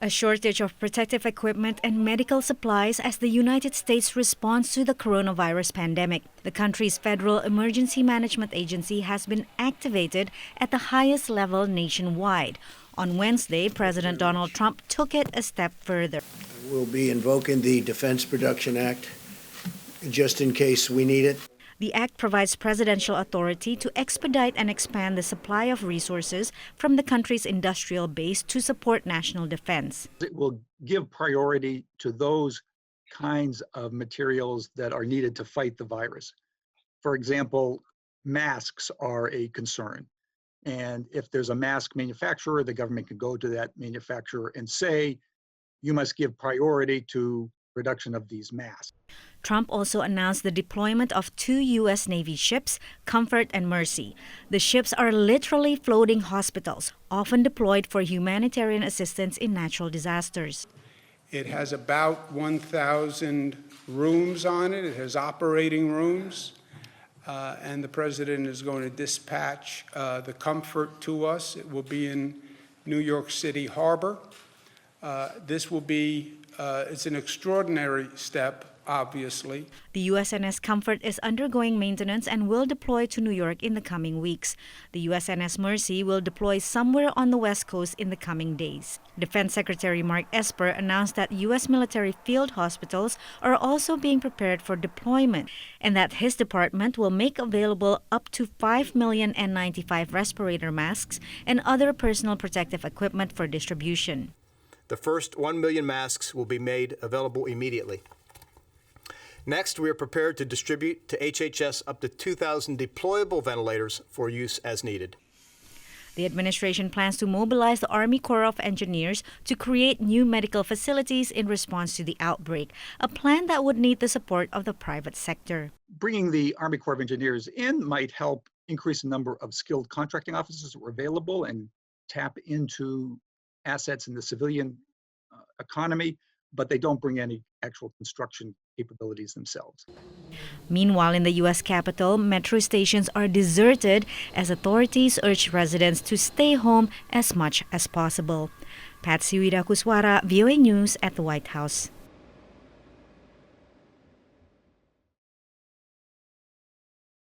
A shortage of protective equipment and medical supplies as the United States responds to the coronavirus pandemic. The country's Federal Emergency Management Agency has been activated at the highest level nationwide. On Wednesday, President Donald Trump took it a step further. We'll be invoking the Defense Production Act just in case we need it. The act provides presidential authority to expedite and expand the supply of resources from the country's industrial base to support national defense. It will give priority to those kinds of materials that are needed to fight the virus. For example, masks are a concern. And if there's a mask manufacturer, the government can go to that manufacturer and say, you must give priority to production of these masks. Trump also announced the deployment of 2 U.S. Navy ships, Comfort and Mercy. The ships are literally floating hospitals, often deployed for humanitarian assistance in natural disasters. It has about 1,000 rooms on it. It has operating rooms. And the president is going to dispatch the Comfort to us. It will be in New York City Harbor. This will be, it's an extraordinary step, obviously. The USNS Comfort is undergoing maintenance and will deploy to New York in the coming weeks. The USNS Mercy will deploy somewhere on the West Coast in the coming days. Defense Secretary Mark Esper announced that U.S. military field hospitals are also being prepared for deployment and that his department will make available up to 5 million N95 respirator masks and other personal protective equipment for distribution. The first 1 million masks will be made available immediately. Next, we are prepared to distribute to HHS up to 2,000 deployable ventilators for use as needed. The administration plans to mobilize the Army Corps of Engineers to create new medical facilities in response to the outbreak, a plan that would need the support of the private sector. Bringing the Army Corps of Engineers in might help increase the number of skilled contracting officers that were available and tap into assets in the civilian economy, but they don't bring any actual construction capabilities themselves. Meanwhile, in the U.S. Capitol, metro stations are deserted as authorities urge residents to stay home as much as possible. Patsy Widakuswara, VOA News at the White House.